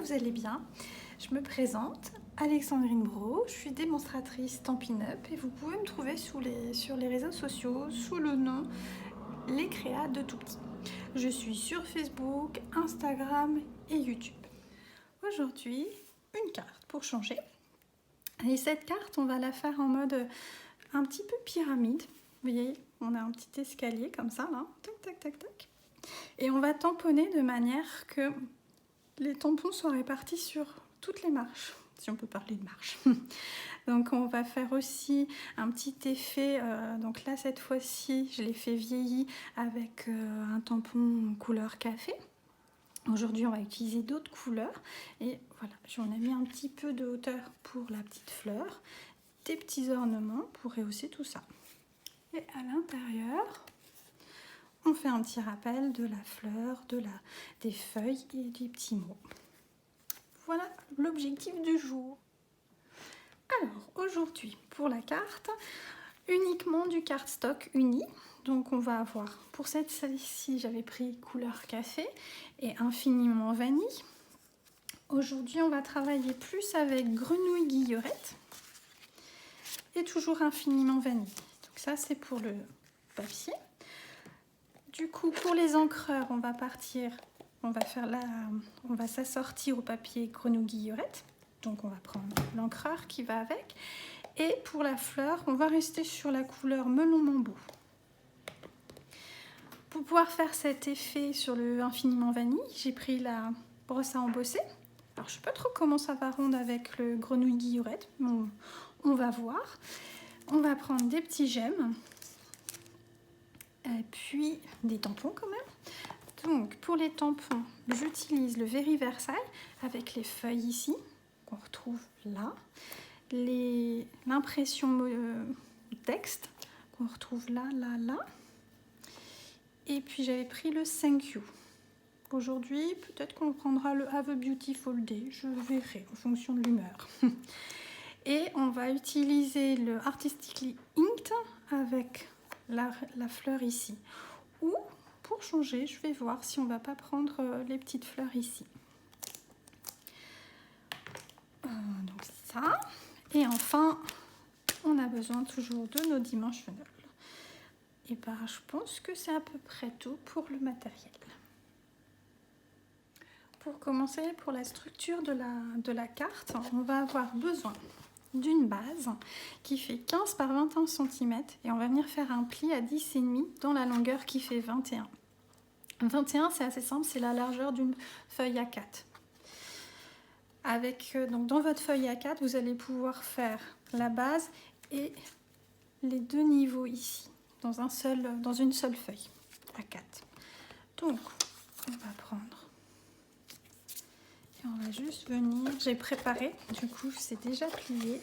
vous allez bien. Je me présente, Alexandrine Brault, je suis démonstratrice Stampin' Up et vous pouvez me trouver sur les réseaux sociaux sous le nom Les Créas de Tout Petit. Je suis sur Facebook, Instagram et YouTube. Aujourd'hui, une carte pour changer. Et cette carte, on va la faire en mode un petit peu pyramide. Vous voyez, on a un petit escalier comme ça, là. Tac, tac, tac, tac. Et on va tamponner de manière que les tampons sont répartis sur toutes les marches, si on peut parler de marche. Donc on va faire aussi un petit effet, donc là cette fois-ci je l'ai fait vieilli avec un tampon couleur café. Aujourd'hui on va utiliser d'autres couleurs et voilà, j'en ai mis un petit peu de hauteur pour la petite fleur, des petits ornements pour rehausser tout ça. Et à l'intérieur, on fait un petit rappel de la fleur, des feuilles et des petits mots. Voilà l'objectif du jour. Alors aujourd'hui pour la carte, uniquement du cardstock uni. Donc on va avoir, pour celle-ci j'avais pris couleur café et infiniment vanille. Aujourd'hui on va travailler plus avec grenouille guillerette et toujours infiniment vanille. Donc ça c'est pour le papier. Du coup pour les encreurs on va partir, on va s'assortir au papier grenouille guillerette. Donc on va prendre l'encreur qui va avec. Et pour la fleur, on va rester sur la couleur melon mambo. Pour pouvoir faire cet effet sur le infiniment vanille, j'ai pris la brosse à embosser. Alors je ne sais pas trop comment ça va rendre avec le grenouille guillerette, mais on va voir. On va prendre des petits gemmes. Et puis des tampons quand même. Donc pour les tampons, j'utilise le Very Versailles avec les feuilles ici, qu'on retrouve là. L'impression texte qu'on retrouve là. Et puis j'avais pris le Thank You. Aujourd'hui, peut-être qu'on prendra le Have a Beautiful Day. Je verrai en fonction de l'humeur. Et on va utiliser le Artistically Inked avec la fleur ici. Ou pour changer, je vais voir si on ne va pas prendre les petites fleurs ici. Donc ça. Et enfin, on a besoin toujours de nos dimensionnels. Et ben, je pense que c'est à peu près tout pour le matériel. Pour commencer, pour la structure de la carte, on va avoir besoin d'une base qui fait 15 par 21 cm et on va venir faire un pli à 10,5 dans la longueur qui fait 21. 21, c'est assez simple, c'est la largeur d'une feuille A4. Donc dans votre feuille A4, vous allez pouvoir faire la base et les deux niveaux ici, dans une seule feuille A4. Donc, on va prendre et on va juste venir, j'ai préparé, du coup c'est déjà plié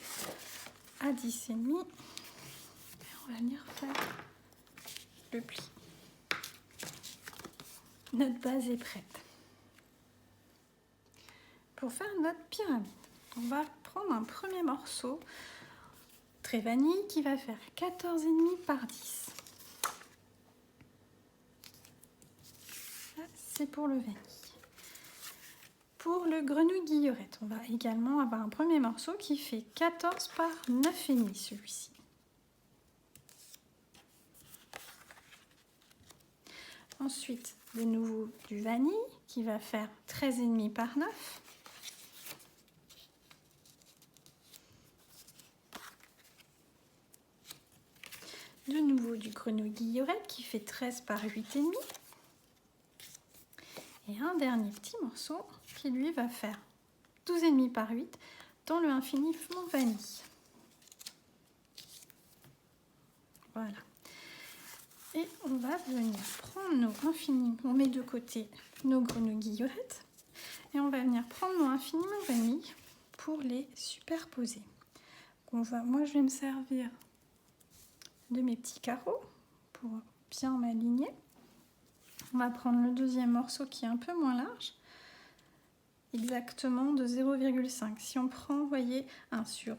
à 10,5 et on va venir faire le pli. Notre base est prête. Pour faire notre pyramide, on va prendre un premier morceau très vanille qui va faire 14,5 par 10. Ça, c'est pour le vanille. Pour le grenouille guillerette, on va également avoir un premier morceau qui fait 14 par 9,5 celui-ci. Ensuite, de nouveau du vanille qui va faire 13,5 par 9. De nouveau du grenouille guillerette qui fait 13 par 8,5. Et un dernier petit morceau qui lui va faire 12,5 par 8 dans le infiniment vanille. Voilà. Et on va venir prendre nos infiniment, on met de côté nos grenouilles guillerettes et on va venir prendre nos infiniment vanille pour les superposer. Moi je vais me servir de mes petits carreaux pour bien m'aligner. On va prendre le deuxième morceau qui est un peu moins large, exactement de 0,5. Si on prend, vous voyez, 1 sur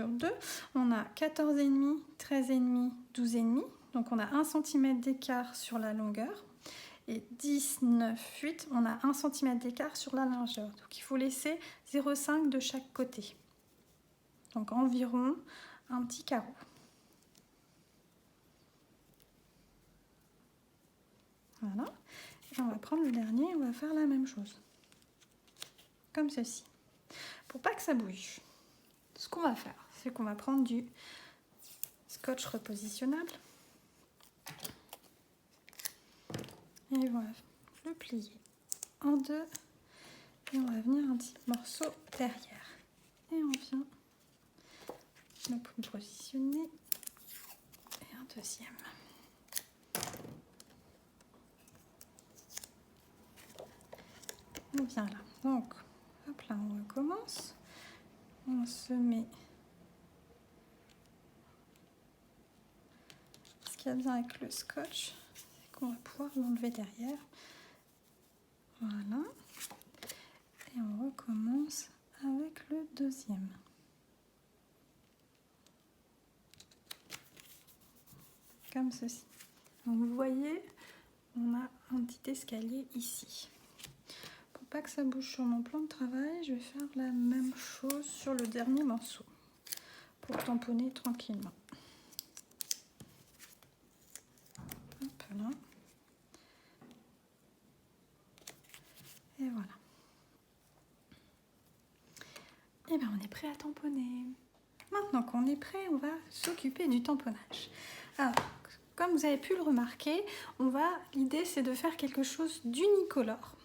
2, on a 14,5, 13,5, 12,5. Donc on a 1 cm d'écart sur la longueur. et 10, 9, 8, on a 1 cm d'écart sur la largeur. Donc il faut laisser 0,5 de chaque côté. Donc environ un petit carreau. Voilà. Et on va prendre le dernier, on va faire la même chose. Comme ceci. Pour pas que ça bouge, ce qu'on va faire, c'est qu'on va prendre du scotch repositionnable. Et on va le plier en deux. Et on va venir un petit morceau derrière. Et on vient le positionner. Et un deuxième. On vient là. Donc, hop là, on recommence. On se met. Ce qu'il y a bien avec le scotch, c'est qu'on va pouvoir l'enlever derrière. Voilà. Et on recommence avec le deuxième. Comme ceci. Donc vous voyez, on a un petit escalier ici. Pour pas que ça bouge sur mon plan de travail, je vais faire la même chose sur le dernier morceau pour tamponner tranquillement. Hop là. Et voilà. Et bien on est prêt à tamponner. Maintenant qu'on est prêt, on va s'occuper du tamponnage. Alors, comme vous avez pu le remarquer, l'idée c'est de faire quelque chose d'unicolore.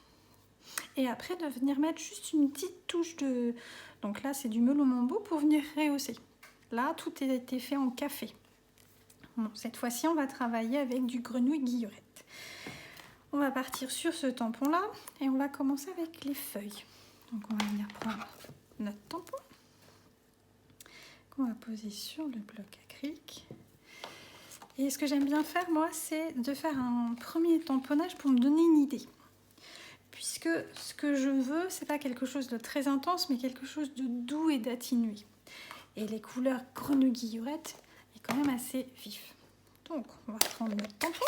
Et après de venir mettre juste une petite touche de... Donc là c'est du melon mambo pour venir rehausser. Là tout a été fait en café. Bon, cette fois-ci on va travailler avec du grenouille guillerette. On va partir sur ce tampon là et on va commencer avec les feuilles. Donc on va venir prendre notre tampon qu'on va poser sur le bloc acrylique. Et ce que j'aime bien faire, moi, c'est de faire un premier tamponnage pour me donner une idée. Puisque ce que je veux, c'est pas quelque chose de très intense, mais quelque chose de doux et d'atténué. Et les couleurs grenouille guillerette est quand même assez vif. Donc, on va prendre notre tampon.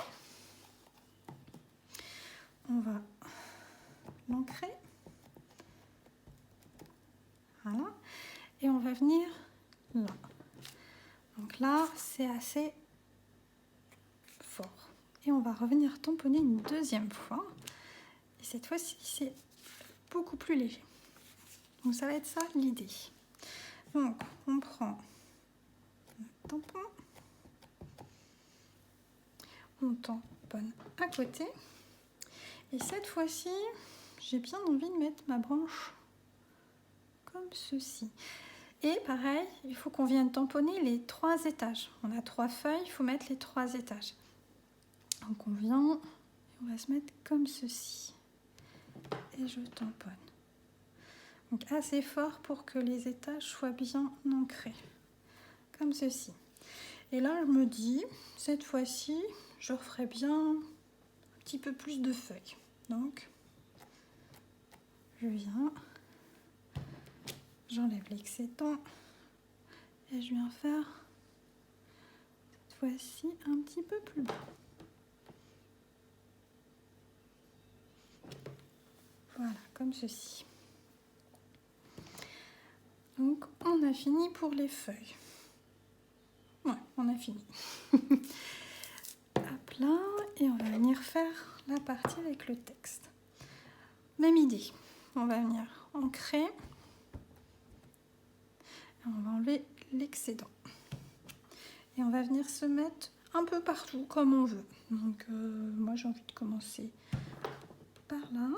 On va l'ancrer. Voilà. Et on va venir là. Donc là, c'est assez fort. Et on va revenir tamponner une deuxième fois. Et cette fois-ci, c'est beaucoup plus léger. Donc ça va être ça l'idée. Donc on prend le tampon. On tamponne à côté. Et cette fois-ci, j'ai bien envie de mettre ma branche comme ceci. Et pareil, il faut qu'on vienne tamponner les 3 étages. On a 3 feuilles, il faut mettre les 3 étages. Donc on vient, et on va se mettre comme ceci. Et je tamponne. Donc assez fort pour que les étages soient bien ancrés. Comme ceci. Et là, je me dis, cette fois-ci, je referai bien un petit peu plus de feuilles. Donc, je viens, j'enlève l'excédent et je viens faire cette fois-ci un petit peu plus bas. Voilà, comme ceci. Donc, on a fini pour les feuilles. Ouais, on a fini. Hop là, et on va venir faire la partie avec le texte. Même idée. On va venir ancrer. Et on va enlever l'excédent. Et on va venir se mettre un peu partout, comme on veut. Donc, moi, j'ai envie de commencer par là.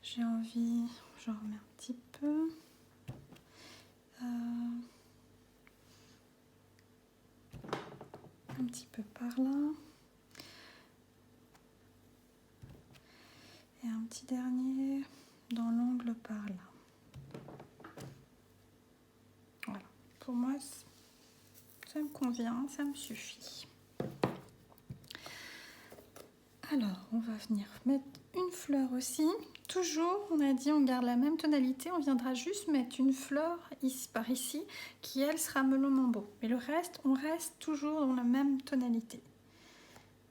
J'ai envie, j'en remets un petit peu. Un petit peu par là. Et un petit dernier dans l'angle par là. Voilà. Pour moi, ça me convient, ça me suffit. Alors, on va venir mettre une fleur aussi. Toujours, on a dit, on garde la même tonalité. On viendra juste mettre une fleur ici, par ici, qui elle sera melon mambo. Mais le reste, on reste toujours dans la même tonalité.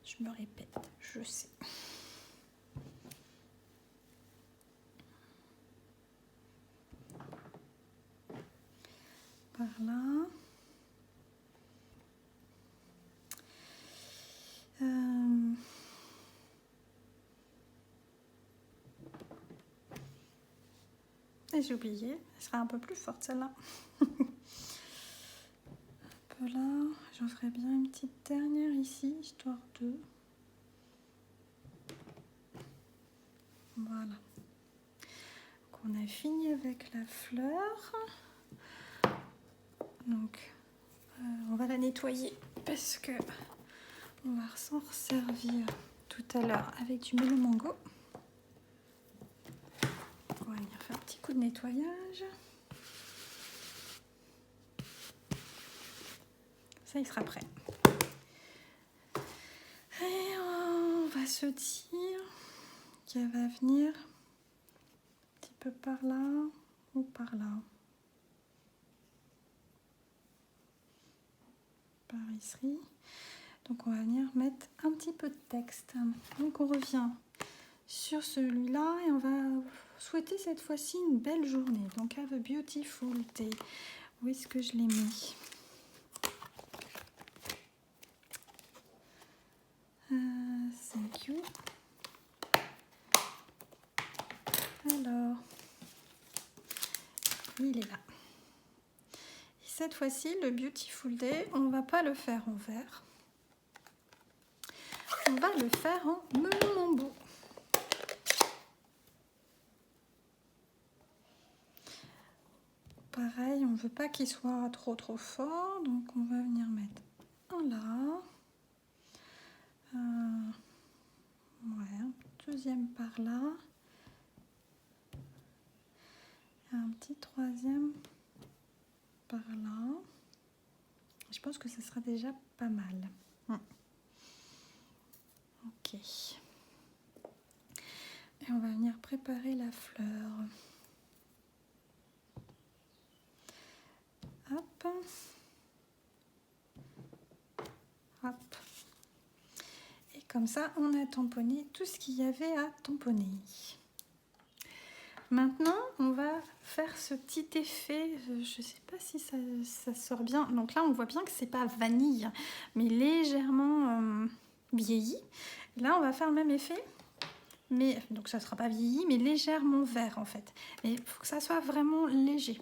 Je me répète, je sais. Par là. Et j'ai oublié, elle sera un peu plus forte celle-là. Un peu là, j'en ferai bien une petite dernière ici, histoire de... Voilà. Donc on a fini avec la fleur. Donc on va la nettoyer parce que on va s'en resservir tout à l'heure avec du melon mango. On va venir faire un petit coup de nettoyage. Ça, il sera prêt. Et on va se dire qu'elle va venir un petit peu par là ou par là. Par ici. Donc on va venir mettre un petit peu de texte. Donc on revient sur celui-là et on va souhaiter cette fois-ci une belle journée. Donc have a beautiful day. Où est-ce que je l'ai mis? Thank you. Alors, il est là. Et cette fois-ci, le beautiful day, on va pas le faire en vert. On va le faire en melon mambo. Pareil, on ne veut pas qu'il soit trop fort, donc on va venir mettre un là. Ouais, un deuxième par là. Et un petit troisième par là. Je pense que ce sera déjà pas mal. Ok. Et on va venir préparer la fleur. Hop. Hop. Et comme ça, on a tamponné tout ce qu'il y avait à tamponner. Maintenant, on va faire ce petit effet, je ne sais pas si ça sort bien. Donc là, on voit bien que c'est pas vanille, mais légèrement vieilli. Là, on va faire le même effet, mais donc ça ne sera pas vieilli, mais légèrement vert en fait. Mais il faut que ça soit vraiment léger.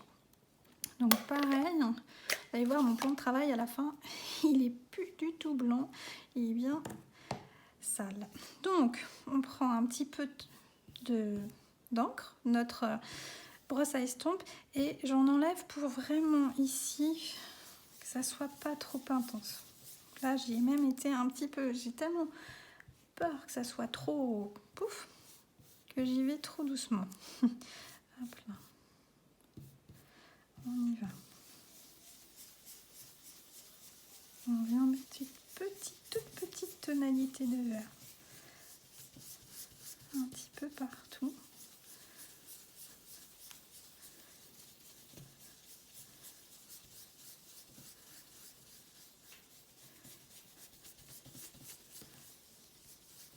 Donc pareil, vous allez voir mon plan de travail à la fin, il est plus du tout blanc, il est bien sale. Donc, on prend un petit peu d'encre, notre brosse à estompe, et j'en enlève pour vraiment ici que ça soit pas trop intense. Là, j'y ai même été un petit peu, j'ai tellement peur que ça soit trop pouf que j'y vais trop doucement. Hop là. On y va. On vient mettre une toute petite tonalité de vert. Un petit peu partout.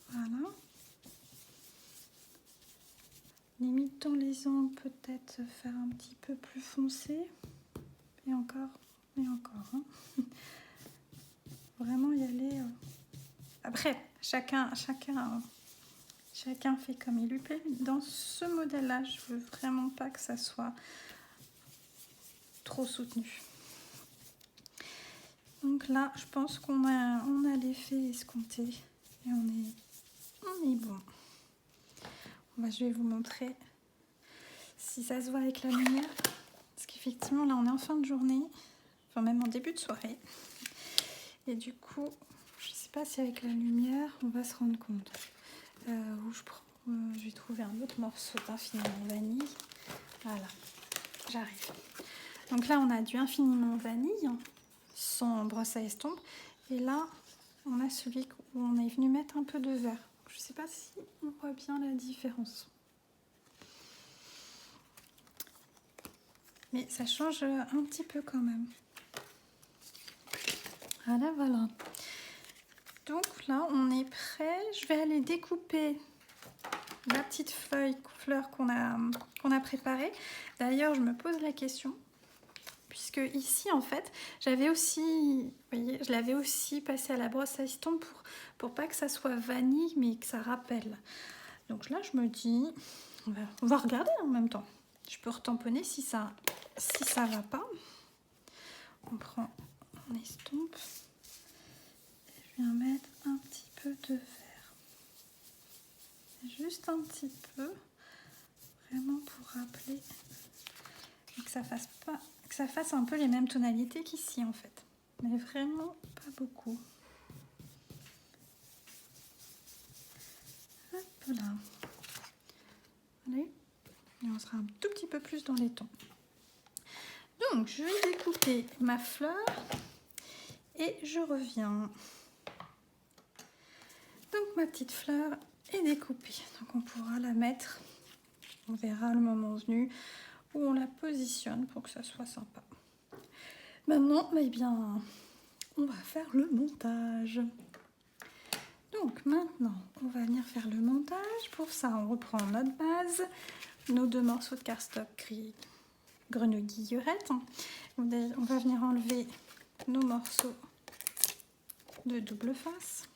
Voilà. Limitons les angles, peut-être faire un petit peu plus foncé. Et encore, et encore. Hein. Vraiment y aller. Après, chacun fait comme il lui plaît. Dans ce modèle-là, je veux vraiment pas que ça soit trop soutenu. Donc là, je pense qu'on a l'effet escompté et on est bon. Je vais vous montrer si ça se voit avec la lumière. Parce qu'effectivement, là, on est en fin de journée, enfin même en début de soirée. Et du coup, je ne sais pas si avec la lumière, on va se rendre compte. Où je vais trouver un autre morceau d'infiniment vanille. Voilà, j'arrive. Donc là, on a du infiniment vanille, sans brosse à estompe. Et là, on a celui où on est venu mettre un peu de vert. Je ne sais pas si on voit bien la différence. Mais ça change un petit peu quand même. Voilà, voilà. Donc là, on est prêt. Je vais aller découper la petite fleur qu'on a préparée. D'ailleurs, je me pose la question, puisque ici, en fait, j'avais aussi, vous voyez, je l'avais aussi passé à la brosse à estompe pour pas que ça soit vanille, mais que ça rappelle. Donc là, je me dis, on va regarder en même temps. Je peux retamponner si ça va pas. On prend, on estompe. Et je viens mettre un petit peu de vert. Juste un petit peu, vraiment pour rappeler et que ça fasse un peu les mêmes tonalités qu'ici en fait, mais vraiment pas beaucoup. Hop là. Allez, et on sera un tout petit peu plus dans les tons. Donc je vais découper ma fleur et je reviens. Donc ma petite fleur est découpée, donc on pourra la mettre, on verra le moment venu où on la positionne pour que ça soit sympa. Maintenant, eh bien, on va faire le montage. Donc maintenant, on va venir faire le montage. Pour ça, on reprend notre base, nos 2 morceaux de cardstock gris grenouille guillerette. On va venir enlever nos morceaux de double face.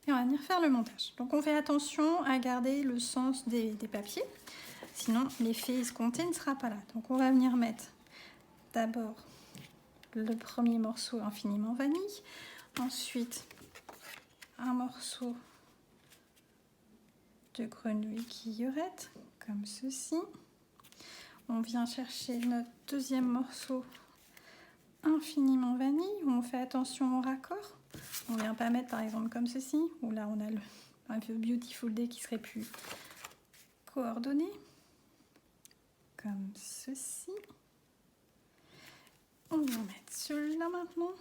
Et on va venir faire le montage. Donc on fait attention à garder le sens des papiers, sinon l'effet escompté ne sera pas là. Donc on va venir mettre d'abord le premier morceau infiniment vanille, ensuite un morceau de grenouille guillerette, comme ceci. On vient chercher notre deuxième morceau infiniment vanille, où on fait attention au raccord. On vient pas mettre par exemple comme ceci, où là on a un Beautiful Day qui serait plus coordonné, comme ceci. On va mettre celui-là maintenant.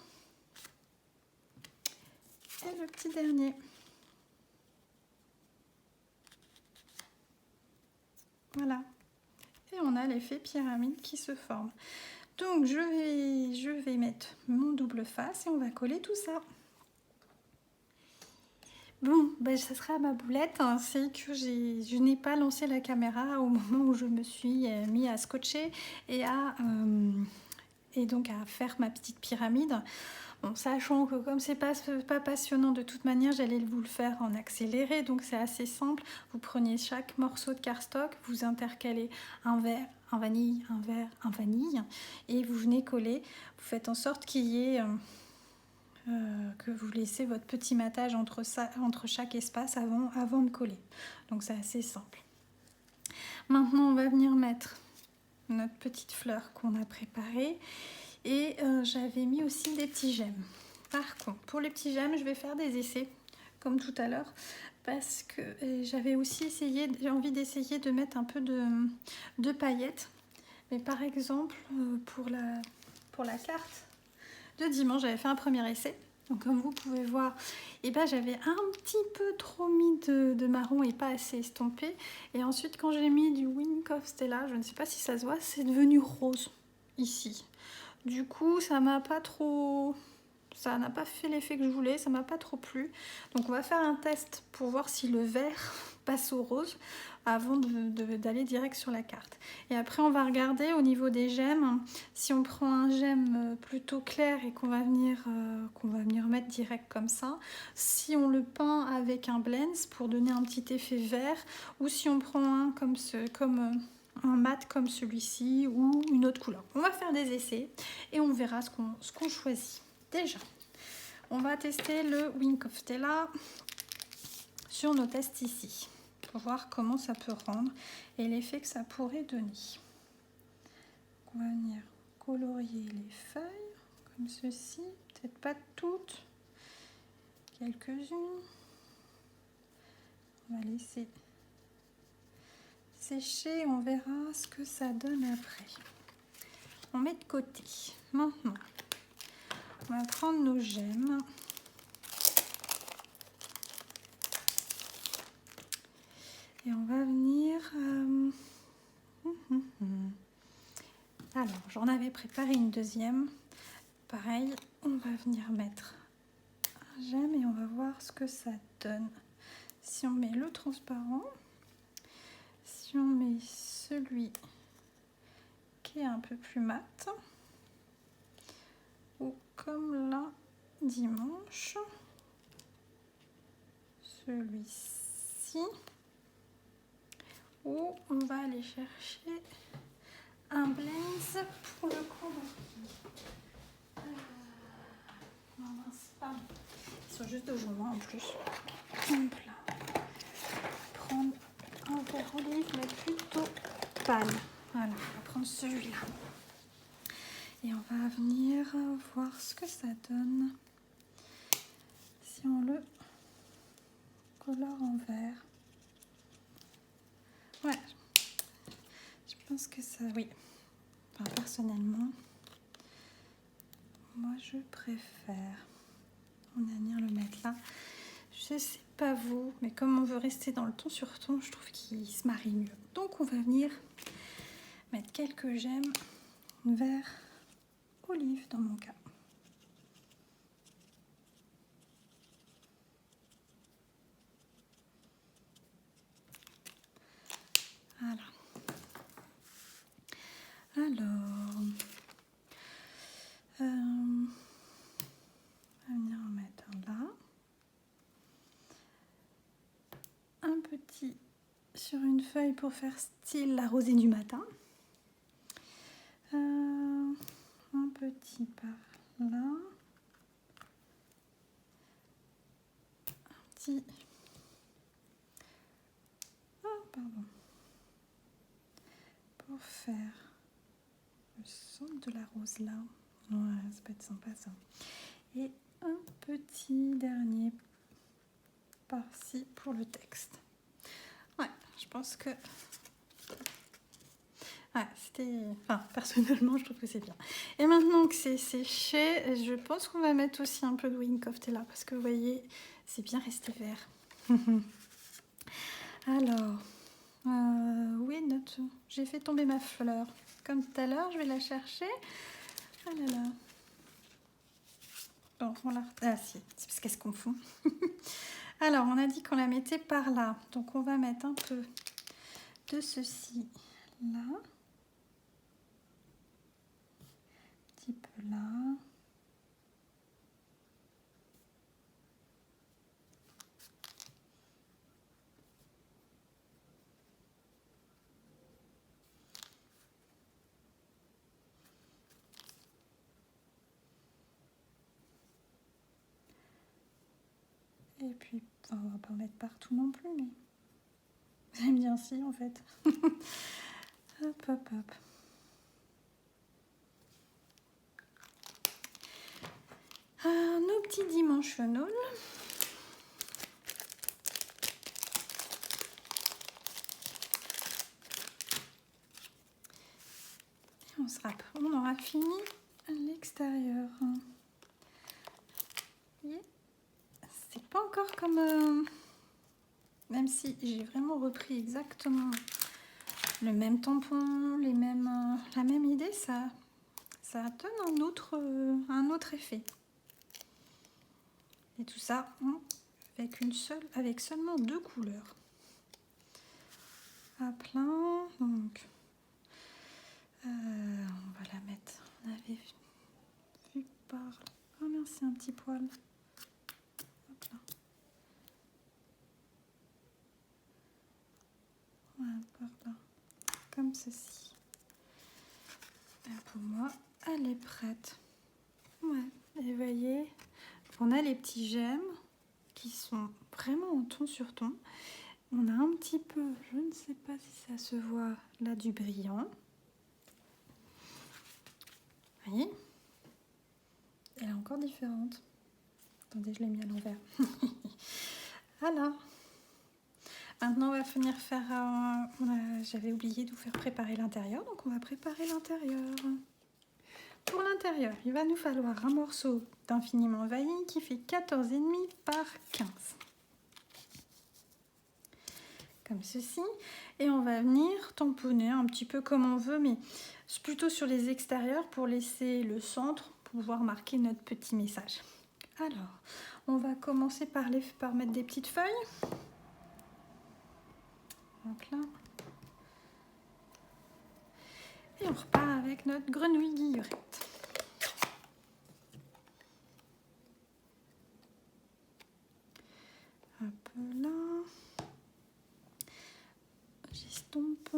Et le petit dernier. Voilà. Et on a l'effet pyramide qui se forme. Donc je vais mettre mon double face et on va coller tout ça. Bon, ben, ça sera ma boulette, hein. C'est que je n'ai pas lancé la caméra au moment où je me suis mis à scotcher et donc à faire ma petite pyramide. Bon, sachant que comme c'est pas passionnant de toute manière, j'allais vous le faire en accéléré, donc c'est assez simple. Vous prenez chaque morceau de cardstock, vous intercalez un vert, un vanille, un vert, un vanille, et vous venez coller. Vous faites en sorte qu'il y ait que vous laissez votre petit matage entre chaque espace avant de coller. Donc c'est assez simple. Maintenant, on va venir mettre notre petite fleur qu'on a préparée. Et j'avais mis aussi des petits gemmes. Par contre, pour les petits gemmes, je vais faire des essais, comme tout à l'heure, parce que j'avais aussi j'ai envie d'essayer de mettre un peu de paillettes. Mais par exemple, pour la carte de dimanche, j'avais fait un premier essai. Donc comme vous pouvez voir, j'avais un petit peu trop mis de marron et pas assez estompé. Et ensuite, quand j'ai mis du Wink of Stella, je ne sais pas si ça se voit, c'est devenu rose ici. Du coup, ça n'a pas fait l'effet que je voulais, ça m'a pas trop plu. Donc on va faire un test pour voir si le vert passe au rose avant d'aller direct sur la carte. Et après on va regarder au niveau des gemmes, si on prend un gemme plutôt clair et qu'on va venir mettre direct comme ça, si on le peint avec un blends pour donner un petit effet vert, ou si on prend un un mat comme celui-ci ou une autre couleur. On va faire des essais et on verra ce qu'on choisit. Déjà, on va tester le Wink of Stella sur nos tests ici pour voir comment ça peut rendre et l'effet que ça pourrait donner. On va venir colorier les feuilles comme ceci, peut-être pas toutes, quelques-unes. On va laisser sécher, on verra ce que ça donne après. On met de côté. Maintenant, on va prendre nos gemmes. Et on va venir... Alors, j'en avais préparé une deuxième. pareil, on va venir mettre un gemme et on va voir ce que ça donne. Si on met le transparent, si on met celui qui est un peu plus mat, ou comme là, dimanche, celui-ci, ou on va aller chercher un blaze pour le colorier. Non, mince, pardon. Ils sont juste de joint en plus. Hop là. Prendre un vert olive, mais plutôt pâle. Voilà, on va prendre celui-là. Et on va venir voir ce que ça donne si on le colore en vert. Ouais, je pense que ça, oui. Enfin, personnellement, moi je préfère. On va venir le mettre là. Je sais pas vous, mais comme on veut rester dans le ton sur ton, je trouve qu'il se marie mieux. Donc on va venir mettre quelques gemmes vert olive dans mon cas. Voilà. Alors, on va venir en mettre un là. Un petit sur une feuille pour faire style la rosée du matin. Un petit par là. Un petit... Ah, pardon. Pour faire le centre de la rose là. Ouais, ça peut être sympa ça. Et un petit dernier par-ci pour le texte. Ouais, je pense que... Ouais, c'était... Enfin, personnellement, je trouve que c'est bien. Et maintenant que c'est séché, je pense qu'on va mettre aussi un peu de Wing Coftella parce que vous voyez, c'est bien resté vert. Alors, oui, note. J'ai fait tomber ma fleur. Comme tout à l'heure, je vais la chercher. Ah là là. Bon, on la... Ah si, c'est parce qu'elle se confond. Alors, on a dit qu'on la mettait par là. Donc, on va mettre un peu de ceci là. Un petit peu là. Et puis, enfin, on va pas en mettre partout non plus, mais j'aime bien si en fait. Hop, hop, hop. Nos petits dimensionals. On aura fini à l'extérieur. C'est pas encore comme... même si j'ai vraiment repris exactement le même tampon, la même idée, ça donne un autre effet. Et tout ça avec seulement 2 couleurs. À plein, donc on va la mettre. On avait vu par... Oh merci, un petit poil. Hop là. Voilà, par là. Comme ceci. Et pour moi, elle est prête. Ouais, et vous voyez, on a les petits gemmes qui sont vraiment en ton sur ton. On a un petit peu, je ne sais pas si ça se voit, là du brillant. Vous voyez, elle est encore différente. Attendez, je l'ai mis à l'envers. Alors, maintenant on va venir faire... j'avais oublié de vous faire préparer l'intérieur, donc on va préparer l'intérieur. Pour l'intérieur, il va nous falloir un morceau d'Infiniment Vanille qui fait 14,5 par 15. Comme ceci. Et on va venir tamponner un petit peu comme on veut, mais plutôt sur les extérieurs pour laisser le centre pouvoir marquer notre petit message. Alors, on va commencer par mettre des petites feuilles. Donc là. Et on repart avec notre grenouille guillerette. Hop là. J'estompe.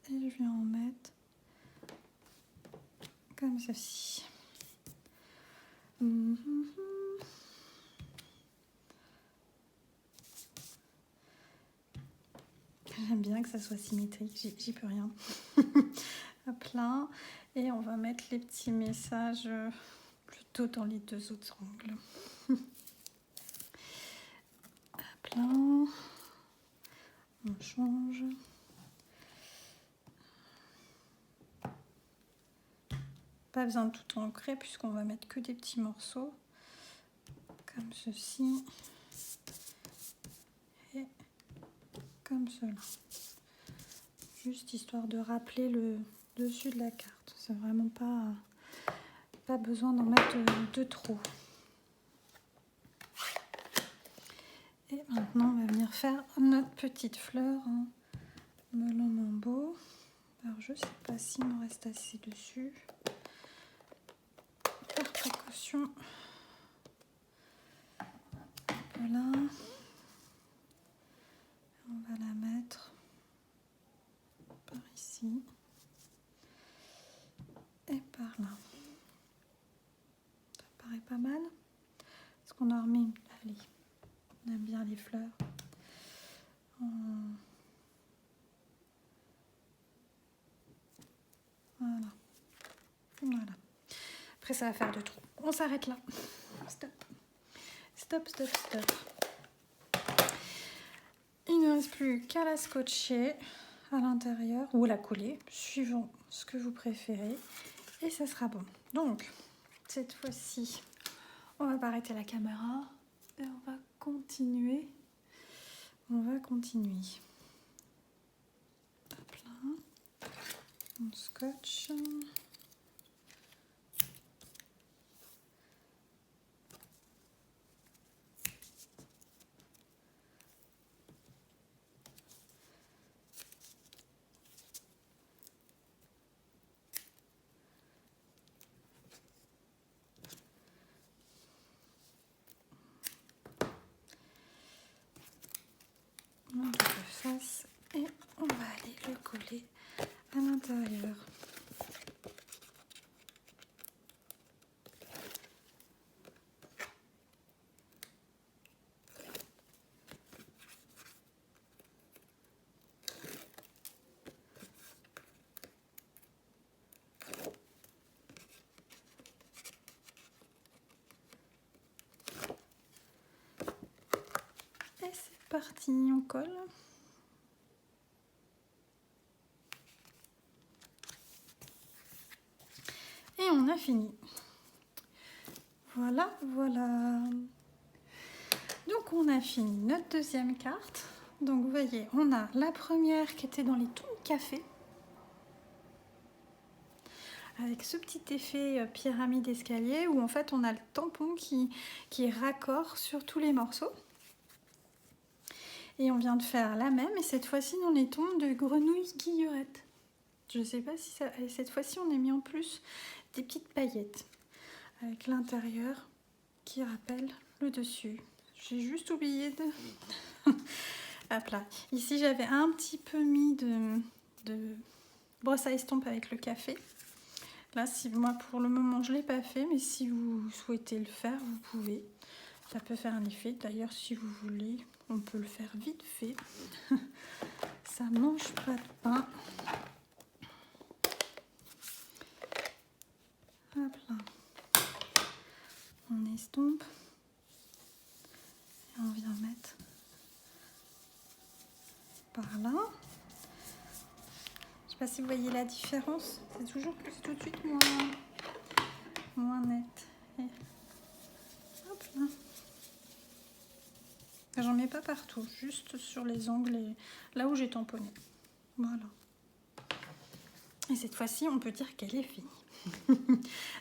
Et je vais en mettre comme ceci. J'aime bien que ça soit symétrique, j'y peux rien. Hop là. Et on va mettre les petits messages plutôt dans les deux autres angles. Hop là. On change. Pas besoin de tout ancrer puisqu'on va mettre que des petits morceaux. Comme ceci. Et comme cela. Juste histoire de rappeler le dessus de la carte. C'est vraiment pas besoin d'en mettre de trop. Et maintenant, on va venir faire notre petite fleur en melon mambo. Alors, je sais pas s'il me reste assez dessus. Par précaution. Voilà. On va la mettre par ici. Et par là. Ça paraît pas mal. Est-ce qu'on a remis... Allez, on aime bien les fleurs. Voilà. Voilà. Après, ça va faire de trop. On s'arrête là. Stop. Stop, stop, stop. Il ne reste plus qu'à la scotcher à l'intérieur ou à la coller, suivant ce que vous préférez. Et ça sera bon. Donc, cette fois-ci, on va pas arrêter la caméra et on va continuer. On va continuer. Hop là. On scotche. On le face et on va aller le coller à l'intérieur. Et c'est parti, on colle. Et on a fini. Voilà, voilà. Donc on a fini notre deuxième carte. Donc vous voyez, on a la première qui était dans les tons de café. Avec ce petit effet pyramide escalier où en fait on a le tampon qui est raccord sur tous les morceaux. Et on vient de faire la même et cette fois-ci dans les tons de grenouille guillerette. Je ne sais pas si ça... Et cette fois-ci on a mis en plus des petites paillettes avec l'intérieur qui rappelle le dessus. J'ai juste oublié de... Hop là. Ici j'avais un petit peu mis de brosse à estompe avec le café. Là, si moi pour le moment je ne l'ai pas fait, mais si vous souhaitez le faire, vous pouvez. Ça peut faire un effet. D'ailleurs, si vous voulez, on peut le faire vite fait. Ça mange pas de pain. Hop là. On estompe. Et on vient mettre par là. Je sais pas si vous voyez la différence. C'est toujours que c'est tout de suite moins net. Et hop là. J'en mets pas partout, juste sur les angles et là où j'ai tamponné. Voilà. Et cette fois-ci, on peut dire qu'elle est finie.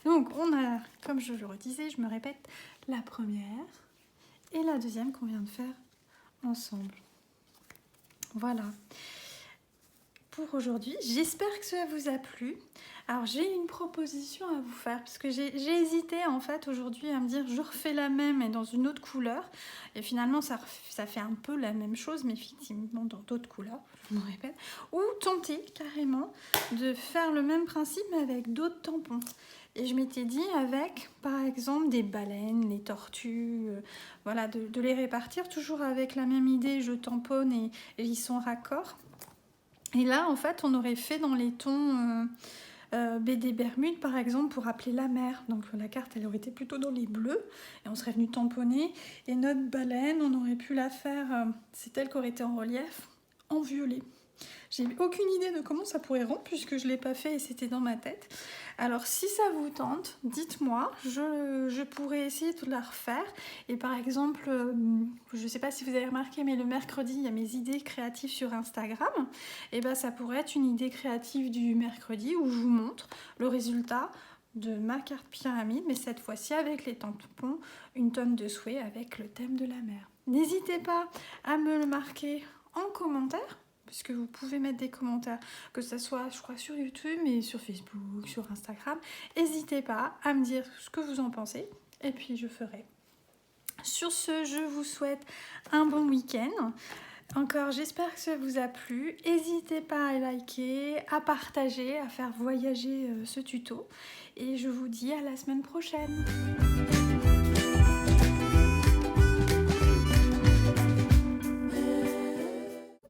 Donc, on a, comme je le redisais, je me répète, la première et la deuxième qu'on vient de faire ensemble. Voilà. Pour aujourd'hui, j'espère que ça vous a plu. Alors j'ai une proposition à vous faire parce que j'ai hésité en fait aujourd'hui à me dire je refais la même mais dans une autre couleur et finalement ça fait un peu la même chose mais effectivement dans d'autres couleurs, je me répète, ou tenter carrément de faire le même principe mais avec d'autres tampons. Et je m'étais dit avec par exemple des baleines, les tortues, voilà, de les répartir toujours avec la même idée, je tamponne et ils sont raccords. Et là, en fait, on aurait fait dans les tons BD Bermudes, par exemple, pour appeler la mer. Donc la carte, elle aurait été plutôt dans les bleus. Et on serait venu tamponner. Et notre baleine, on aurait pu la faire, c'est elle qui aurait été en relief, en violet. J'ai aucune idée de comment ça pourrait rendre puisque je ne l'ai pas fait et c'était dans ma tête. Alors si ça vous tente, dites-moi, je pourrais essayer de la refaire. Et par exemple, je ne sais pas si vous avez remarqué, mais le mercredi, il y a mes idées créatives sur Instagram. Et ben ça pourrait être une idée créative du mercredi où je vous montre le résultat de ma carte pyramide, mais cette fois-ci avec les tampons, une tonne de souhait avec le thème de la mer. N'hésitez pas à me le marquer en commentaire, puisque vous pouvez mettre des commentaires, que ce soit, je crois, sur YouTube, mais sur Facebook, sur Instagram. N'hésitez pas à me dire ce que vous en pensez, et puis je ferai. Sur ce, je vous souhaite un bon week-end. Encore, j'espère que ça vous a plu. N'hésitez pas à liker, à partager, à faire voyager ce tuto. Et je vous dis à la semaine prochaine.